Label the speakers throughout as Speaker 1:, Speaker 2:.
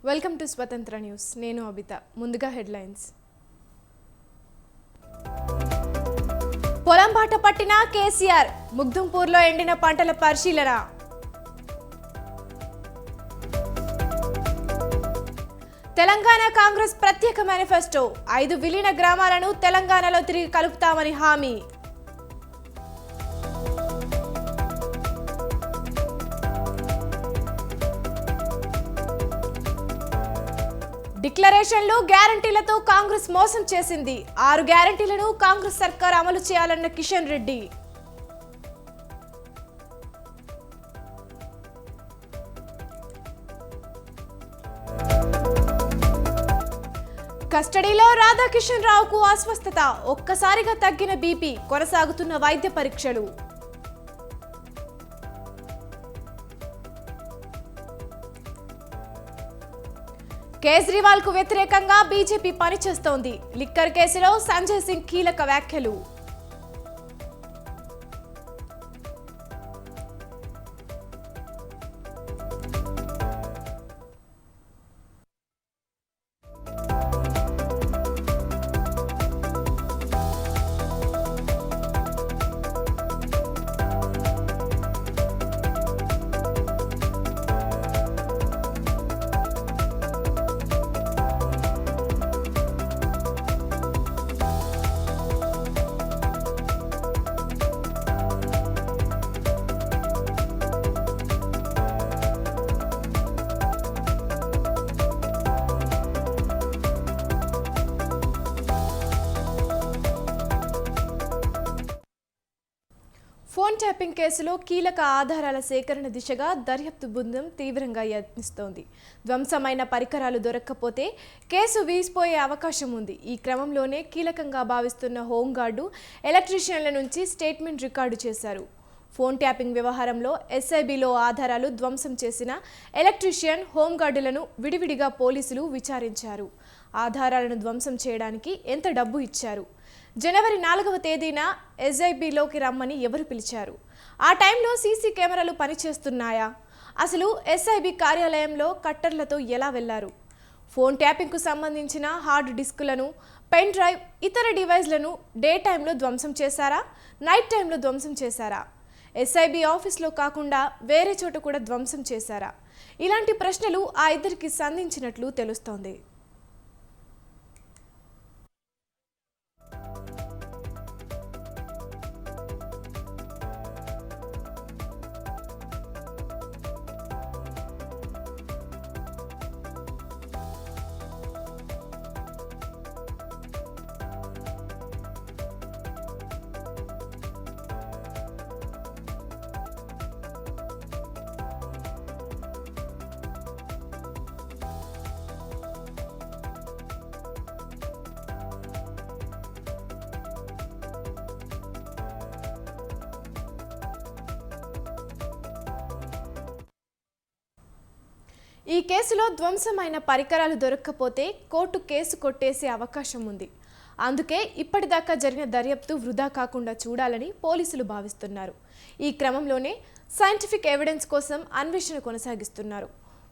Speaker 1: Welcome to స్వతంత్ర news. నేను అబిత. ముందుగా హెడ్లైన్స్. పొలం బాట పట్టిన కేసీఆర్, ముగ్దుంపూర్లో ఎండిన పంటల పరిశీలన. తెలంగాణ కాంగ్రెస్ ప్రత్యేక మేనిఫెస్టో, 5 విలీన గ్రామాలను తెలంగాణలో తిరిగి కలుపుతామని హామీ. డిక్లరేషన్లు, గ్యారంటీలతో కాంగ్రెస్ మోసం చేసింది. 6 గ్యారంటీలను కాంగ్రెస్ సర్కార్ అమలు చేయాలన్న కిషన్ రెడ్డి. కస్టడీలో రాధాకిషన్ రావుకు అస్వస్థత, ఒక్కసారిగా తగ్గిన బీపీ, కొనసాగుతున్న వైద్య పరీక్షలు. కేజ్రీవాల్ కు వ్యతిరేకంగా బీజేపీ పనిచేస్తోంది. లిక్కర్ కేసులో సంజయ్ సింగ్ కీలక వ్యాఖ్యలు. ఫోన్ ట్యాపింగ్ కేసులో కీలక ఆధారాల సేకరణ దిశగా దర్యాప్తు బృందం తీవ్రంగా యత్నిస్తోంది. ధ్వంసమైన పరికరాలు దొరక్కపోతే కేసు వీసిపోయే అవకాశం ఉంది. ఈ క్రమంలోనే కీలకంగా భావిస్తున్న హోంగార్డు, ఎలక్ట్రీషియన్ల నుంచి స్టేట్మెంట్ రికార్డు చేశారు. ఫోన్ ట్యాపింగ్ వ్యవహారంలో ఎస్ఐబిలో ఆధారాలు ధ్వంసం చేసిన ఎలక్ట్రీషియన్, హోంగార్డులను విడివిడిగా పోలీసులు విచారించారు. ఆధారాలను ధ్వంసం చేయడానికి ఎంత డబ్బు ఇచ్చారు, జనవరి 4వ తేదీన ఎస్ఐబిలోకి రమ్మని ఎవరు పిలిచారు, ఆ టైంలో సీసీ కెమెరాలు పనిచేస్తున్నాయా, అసలు ఎస్ఐబి కార్యాలయంలో కట్టర్లతో ఎలా వెళ్లారు, ఫోన్ ట్యాపింగ్కు సంబంధించిన హార్డ్ డిస్కులను, పెన్ డ్రైవ్, ఇతర డివైస్లను డే టైంలో ధ్వంసం చేశారా, నైట్ టైంలో ధ్వంసం చేశారా, ఎస్ఐబి ఆఫీస్లో కాకుండా వేరే చోట కూడా ధ్వంసం చేశారా? ఇలాంటి ప్రశ్నలు ఆ ఇద్దరికి సంధించినట్లు తెలుస్తోంది. ఈ కేసులో ధ్వంసమైన పరికరాలు దొరక్కపోతే కోర్టు కేసు కొట్టేసే అవకాశం ఉంది. అందుకే ఇప్పటిదాకా జరిగిన దర్యాప్తు వృధా కాకుండా చూడాలని పోలీసులు భావిస్తున్నారు. ఈ క్రమంలోనే సైంటిఫిక్ ఎవిడెన్స్ కోసం అన్వేషణ కొనసాగిస్తున్నారు.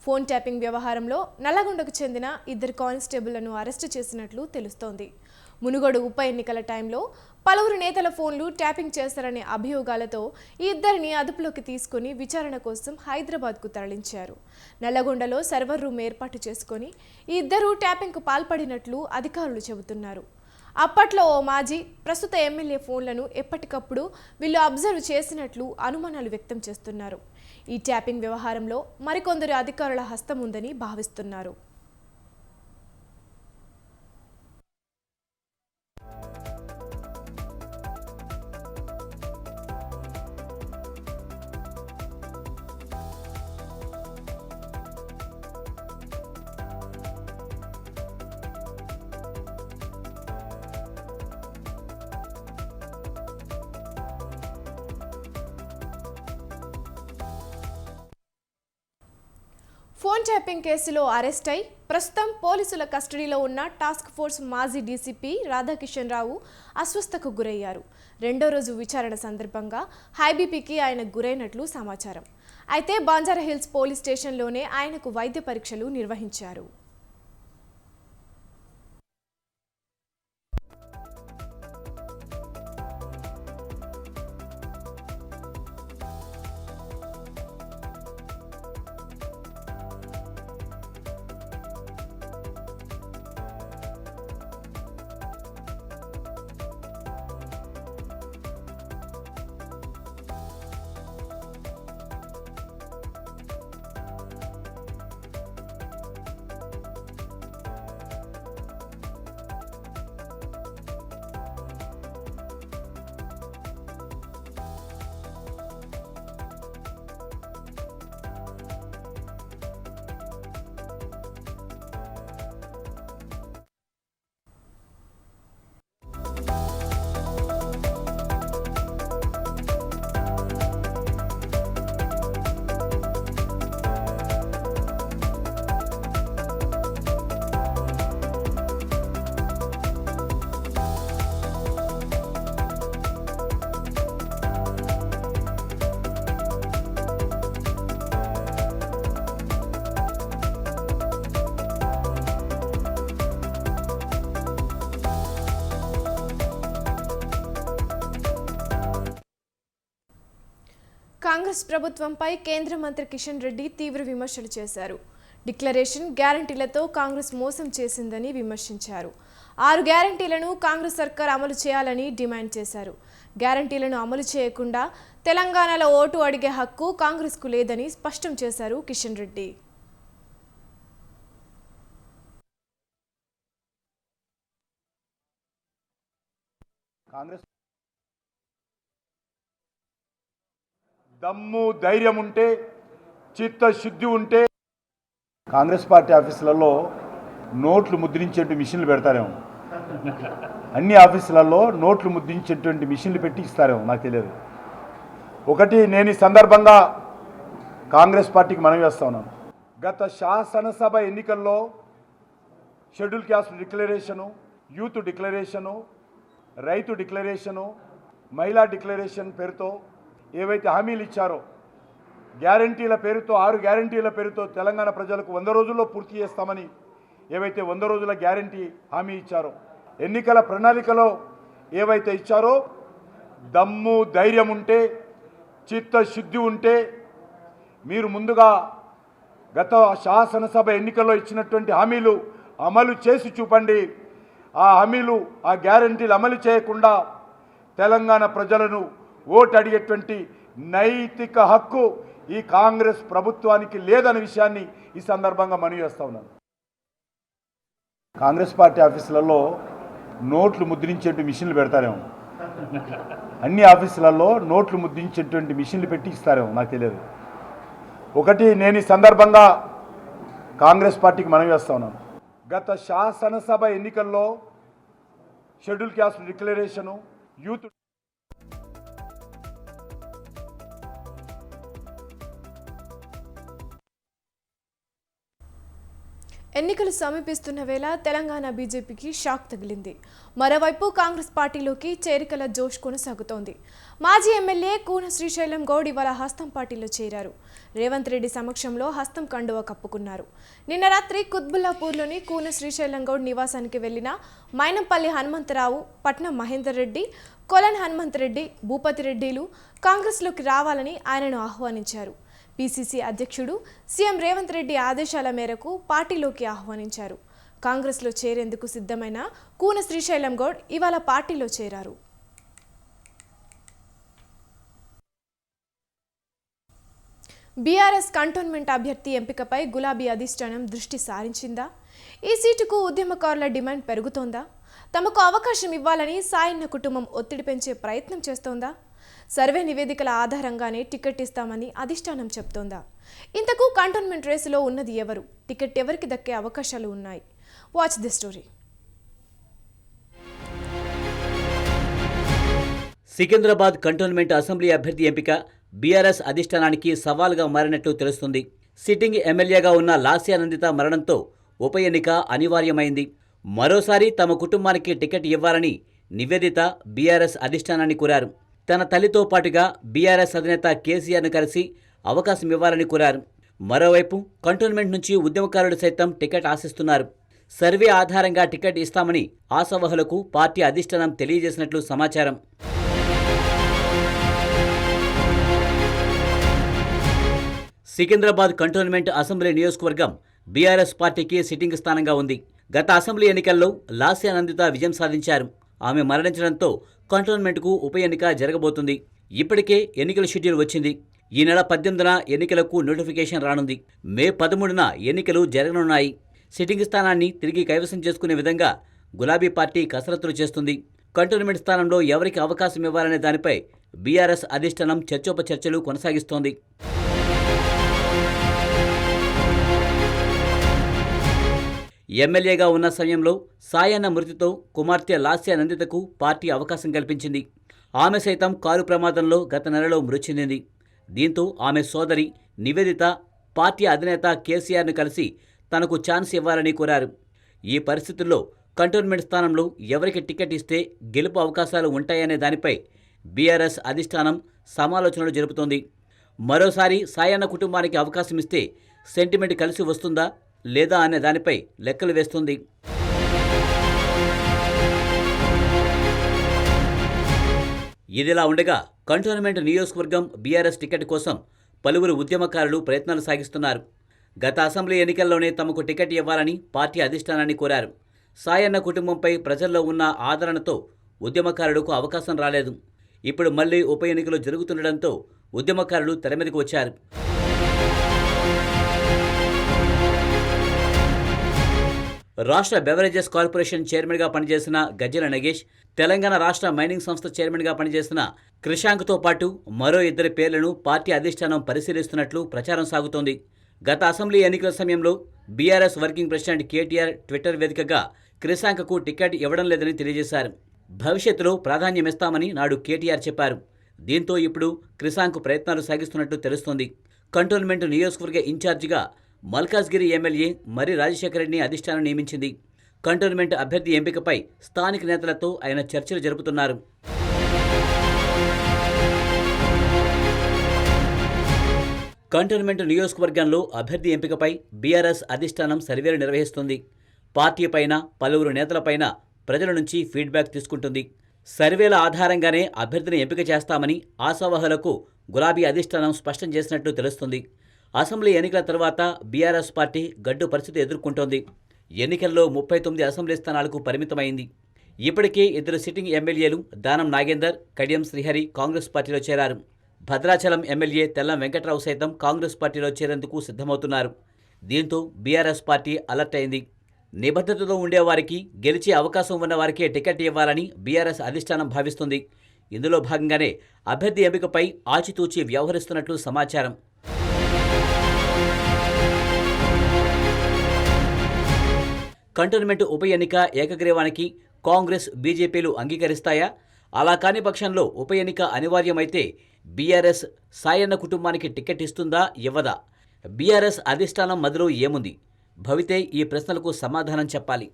Speaker 1: ఫోన్ ట్యాపింగ్ వ్యవహారంలో నల్లగొండకు చెందిన 2 కానిస్టేబుళ్లను అరెస్టు చేసినట్లు తెలుస్తోంది. మునుగోడు ఉప ఎన్నికల టైంలో పలువురు నేతల ఫోన్లు ట్యాపింగ్ చేశారనే అభియోగాలతో ఈ ఇద్దరిని అదుపులోకి తీసుకుని విచారణ కోసం హైదరాబాద్కు తరలించారు. నల్లగొండలో సర్వర్ రూమ్ ఏర్పాటు చేసుకుని ఈ ఇద్దరు ట్యాపింగ్కు పాల్పడినట్లు అధికారులు చెబుతున్నారు. అప్పట్లో ఓ మాజీ, ప్రస్తుత ఎమ్మెల్యే ఫోన్లను ఎప్పటికప్పుడు వీళ్ళు అబ్జర్వ్ చేసినట్లు అనుమానాలు వ్యక్తం చేస్తున్నారు. ఈ ట్యాపింగ్ వ్యవహారంలో మరికొందరు అధికారుల హస్తం ఉందని భావిస్తున్నారు. ఫోన్ ట్యాపింగ్ కేసులో అరెస్ట్ అయి ప్రస్తుతం పోలీసుల కస్టడీలో ఉన్న టాస్క్ ఫోర్స్ మాజీ డీసీపీ రాధాకిషన్ రావు అస్వస్థతకు గురయ్యారు. రెండో రోజు విచారణ సందర్భంగా హై బీపీకి ఆయన గురైనట్లు సమాచారం. అయితే బంజారాహిల్స్ పోలీస్ స్టేషన్లోనే ఆయనకు వైద్య పరీక్షలు నిర్వహించారు. కాంగ్రెస్ ప్రభుత్వంపై కేంద్ర మంత్రి కిషన్ రెడ్డి తీవ్ర విమర్శలు చేశారు. డిక్లరేషన్ గ్యారంటీలతో కాంగ్రెస్ మోసం చేసిందని విమర్శించారు. 6 గ్యారంటీలను కాంగ్రెస్ సర్కార్ అమలు చేయాలని డిమాండ్ చేశారు. గ్యారంటీలను అమలు చేయకుండా తెలంగాణలో ఓటు అడిగే హక్కు కాంగ్రెస్కు లేదని స్పష్టం చేశారు కిషన్ రెడ్డి.
Speaker 2: కాంగ్రెస్ దమ్ము ధైర్యం ఉంటే, చిత్తశుద్ధి ఉంటే కాంగ్రెస్ పార్టీ ఆఫీసులలో నోట్లు ముద్రించేటువంటి మిషన్లు పెడతారేమో. అన్ని ఆఫీసులలో నోట్లు ముద్రించేటువంటి మిషన్లు పెట్టి ఇస్తారేమో, నాకు తెలియదు. ఒకటి నేను ఈ సందర్భంగా కాంగ్రెస్ పార్టీకి మనవి చేస్తా ఉన్నాను. గత శాసనసభ ఎన్నికల్లో schedule caste declaration, youth declaration, రైతు డిక్లరేషను, మహిళా డిక్లరేషన్ పేరుతో ఏవైతే హామీలు ఇచ్చారో, గ్యారంటీల పేరుతో 6 గ్యారంటీల పేరుతో తెలంగాణ ప్రజలకు 100 రోజుల్లో పూర్తి చేస్తామని ఏవైతే 100 రోజుల గ్యారంటీ హామీ ఇచ్చారో, ఎన్నికల ప్రణాళికలో ఏవైతే ఇచ్చారో, దమ్ము ధైర్యం ఉంటే, చిత్తశుద్ధి ఉంటే మీరు ముందుగా గత శాసనసభ ఎన్నికల్లో ఇచ్చినటువంటి హామీలు అమలు చేసి చూపండి. ఆ హామీలు, ఆ గ్యారంటీలు అమలు చేయకుండా తెలంగాణ ప్రజలను ఓటు అడిగేటువంటి నైతిక హక్కు ఈ కాంగ్రెస్ ప్రభుత్వానికి లేదనే విషయాన్ని ఈ సందర్భంగా మనవి చేస్తా ఉన్నాను. కాంగ్రెస్ పార్టీ ఆఫీసులలో నోట్లు ముద్రించేటువంటి మిషన్లు పెడతారేమో. అన్ని ఆఫీసులలో నోట్లు ముద్రించేటువంటి మిషన్లు పెట్టి ఇస్తారేమో, నాకు తెలియదు. ఒకటి నేను ఈ సందర్భంగా కాంగ్రెస్ పార్టీకి మనవి చేస్తా ఉన్నాను. గత శాసనసభ ఎన్నికల్లో షెడ్యూల్ క్యాస్ట్ డిక్లరేషను, యూత్
Speaker 1: ఎన్నికలు సమీపిస్తున్న వేళ తెలంగాణ బీజేపీకి షాక్ తగిలింది. మరోవైపు కాంగ్రెస్ పార్టీలోకి చేరికల జోష్ కొనసాగుతోంది. మాజీ ఎమ్మెల్యే కూన శ్రీశైలం గౌడ్ ఇవాళ హస్తం పార్టీలో చేరారు. రేవంత్ రెడ్డి సమక్షంలో హస్తం కండువా కప్పుకున్నారు. నిన్న రాత్రి కుత్బుల్లాపూర్లోని కూన శ్రీశైలం గౌడ్ నివాసానికి వెళ్లిన మైనంపల్లి హనుమంతరావు, పట్నం మహేందర్ రెడ్డి, కొలన్ హనుమంత్ రెడ్డి, భూపతి రెడ్డిలు కాంగ్రెస్లోకి రావాలని ఆయనను ఆహ్వానించారు. పీసీసీ అధ్యక్షుడు సీఎం రేవంత్ రెడ్డి ఆదేశాల మేరకు పార్టీలోకి ఆహ్వానించారు. కాంగ్రెస్లో చేరేందుకు సిద్ధమైన కూన శ్రీశైలం గౌడ్ ఇవాళ పార్టీలో చేరారు. బీఆర్ఎస్ కంటోన్మెంట్ అభ్యర్థి ఎంపికపై గులాబీ అధిష్టానం దృష్టి సారించిందా? ఈ సీటుకు ఉద్యమకారుల డిమాండ్ పెరుగుతోందా? తమకు అవకాశం ఇవ్వాలని సాయన్న కుటుంబం ఒత్తిడి పెంచే ప్రయత్నం చేస్తోందా? సర్వే నివేదికల ఆధారంగానే టికెట్ ఇస్తామని అధిష్టానం చెప్తోందా? ఇంతకు కంటోన్మెంట్ రేసులో ఉన్నది ఎవరు? టికెట్ ఎవరికి దక్కే అవకాశాలు ఉన్నాయి? Watch the story.
Speaker 3: Secunderabad cantonment assembly అభ్యర్థి ఎంపిక బీఆర్ఎస్ అధిష్టానానికి సవాల్గా మారినట్లు తెలుస్తుంది. సిట్టింగ్ ఎమ్మెల్యేగా ఉన్న లాస్యానందిత మరణంతో ఉప ఎన్నిక అనివార్యమైంది. మరోసారి తమ కుటుంబానికి టికెట్ ఇవ్వాలని నివేదిత బీఆర్ఎస్ అధిష్టానాన్ని కోరారు. తన తల్లితో పాటుగా బీఆర్ఎస్ అధినేత కేసీఆర్ను కలిసి అవకాశం ఇవ్వాలని కోరారు. మరోవైపు కంటోన్మెంట్ నుంచి ఉద్యమకారులు సైతం టికెట్ ఆశిస్తున్నారు. సర్వే ఆధారంగా టికెట్ ఇస్తామని ఆశావహులకు పార్టీ అధిష్టానం తెలియజేసినట్లు సమాచారం. సికింద్రాబాద్ కంటోన్మెంట్ అసెంబ్లీ నియోజకవర్గం బీఆర్ఎస్ పార్టీకి సిట్టింగ్ స్థానంగా ఉంది. గత అసెంబ్లీ ఎన్నికల్లో లాస్య నందిత విజయం సాధించారు. ఆమె మరణించడంతో కంటోన్మెంట్కు ఉప ఎన్నిక జరగబోతుంది. ఇప్పటికే ఎన్నికల షెడ్యూల్ వచ్చింది. ఈ నెల 18న ఎన్నికలకు నోటిఫికేషన్ రానుంది. మే 13న ఎన్నికలు జరగనున్నాయి. సిట్టింగ్ స్థానాన్ని తిరిగి కైవసం చేసుకునే విధంగా గులాబీ పార్టీ కసరత్తులు చేస్తుంది. కంటోన్మెంట్ స్థానంలో ఎవరికి అవకాశం ఇవ్వాలనే దానిపై బీఆర్ఎస్ అధిష్టానం చర్చోపచర్చలు కొనసాగిస్తోంది. ఎమ్మెల్యేగా ఉన్న సమయంలో సాయన్న మృతితో కుమార్తె లాస్య నందితకు పార్టీ అవకాశం కల్పించింది. ఆమె సైతం కారు ప్రమాదంలో గత నెలలో మృతి చెందింది. దీంతో ఆమె సోదరి నివేదిత పార్టీ అధినేత కేసీఆర్ను కలిసి తనకు ఛాన్స్ ఇవ్వాలని కోరారు. ఈ పరిస్థితుల్లో కంటోన్మెంట్ స్థానంలో ఎవరికి టికెట్ ఇస్తే గెలుపు అవకాశాలు ఉంటాయనే దానిపై బీఆర్ఎస్ అధిష్టానం సమాలోచనలు జరుపుతోంది. మరోసారి సాయన్న కుటుంబానికి అవకాశం ఇస్తే సెంటిమెంట్ కలిసి వస్తుందా లేదా అనే దానిపై లెక్కలు వేస్తుంది. ఇదిలా ఉండగా కంటోన్మెంట్ నియోజకవర్గం బీఆర్ఎస్ టికెట్ కోసం పలువురు ఉద్యమకారులు ప్రయత్నాలు సాగిస్తున్నారు. గత అసెంబ్లీ ఎన్నికల్లోనే తమకు టికెట్ ఇవ్వాలని పార్టీ అధిష్టానాన్ని కోరారు. సాయన్న కుటుంబంపై ప్రజల్లో ఉన్న ఆదరణతో ఉద్యమకారులకు అవకాశం రాలేదు. ఇప్పుడు మళ్లీ ఉప ఎన్నికలు జరుగుతుండటంతో ఉద్యమకారులు తెరమీదకు వచ్చారు. రాష్ట్ర బెవరేజెస్ కార్పొరేషన్ చైర్మన్గా పనిచేసిన గజ్జెల నగేష్, తెలంగాణ రాష్ట్ర మైనింగ్ సంస్థ చైర్మన్గా పనిచేసిన క్రిషాంక్తో పాటు మరో 2 పేర్లను పార్టీ అధిష్టానం పరిశీలిస్తున్నట్లు ప్రచారం సాగుతోంది. గత అసెంబ్లీ ఎన్నికల సమయంలో BRS working president KTR Twitter వేదికగా క్రిషాంక్కు టికెట్ ఇవ్వడం లేదని తెలియజేశారు. భవిష్యత్తులో ప్రాధాన్యమిస్తామని నాడు కేటీఆర్ చెప్పారు. దీంతో ఇప్పుడు క్రిషాంక్ ప్రయత్నాలు సాగిస్తున్నట్లు తెలుస్తోంది. కంటోన్మెంట్ నియోజకవర్గ ఇన్ఛార్జిగా మల్కాజ్గిరి ఎమ్మెల్యే మరి రాజశేఖర రెడ్డిని అధిష్టానం నియమించింది. కంటోన్మెంట్ అభ్యర్థి ఎంపికపై స్థానిక నేతలతో ఆయన చర్చలు జరుపుతున్నారు. కంటోన్మెంట్ నియోజకవర్గంలో అభ్యర్థి ఎంపికపై బీఆర్ఎస్ అధిష్టానం సర్వేలు నిర్వహిస్తుంది. పార్టీపైన పలువురు నేతలపైన ప్రజల నుంచి ఫీడ్బ్యాక్ తీసుకుంటుంది. సర్వేల ఆధారంగానే అభ్యర్థిని ఎంపిక చేస్తామని ఆశావహులకు గులాబీ అధిష్టానం స్పష్టం చేసినట్లు తెలుస్తుంది. అసెంబ్లీ ఎన్నికల తర్వాత బీఆర్ఎస్ పార్టీ గడ్డు పరిస్థితి ఎదుర్కొంటోంది. ఎన్నికల్లో 39 అసెంబ్లీ స్థానాలకు పరిమితమైంది. ఇప్పటికే 2 సిట్టింగ్ ఎమ్మెల్యేలు దానం నాగేందర్, కడియం శ్రీహరి కాంగ్రెస్ పార్టీలో చేరారు. భద్రాచలం ఎమ్మెల్యే తెల్లం వెంకట్రావు సైతం కాంగ్రెస్ పార్టీలో చేరేందుకు సిద్ధమవుతున్నారు. దీంతో బీఆర్ఎస్ పార్టీ అలర్ట్ అయింది. నిబద్ధతతో ఉండేవారికి, గెలిచే అవకాశం ఉన్న వారికే టికెట్ ఇవ్వాలని బీఆర్ఎస్ అధిష్టానం భావిస్తుంది. ఇందులో భాగంగానే అభ్యర్థి ఎంపికపై ఆచితూచి వ్యవహరిస్తున్నట్లు సమాచారం. కంటోన్మెంట్ ఉప ఎన్నిక ఏకగ్రీవానికి కాంగ్రెస్, బీజేపీలు అంగీకరిస్తాయా? అలా కాని పక్షంలో ఉప ఎన్నిక అనివార్యమైతే బీఆర్ఎస్ సాయన్న కుటుంబానికి టికెట్ ఇస్తుందా, ఇవ్వదా? బీఆర్ఎస్ అధిష్టానం మదిలో ఏముంది? భవితే ఈ ప్రశ్నలకు సమాధానం చెప్పాలి.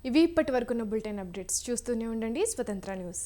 Speaker 1: ఇవి ఇప్పటి వరకున్న బులెటిన్ అప్డేట్స్. చూస్తూనే ఉండండి స్వతంత్ర న్యూస్.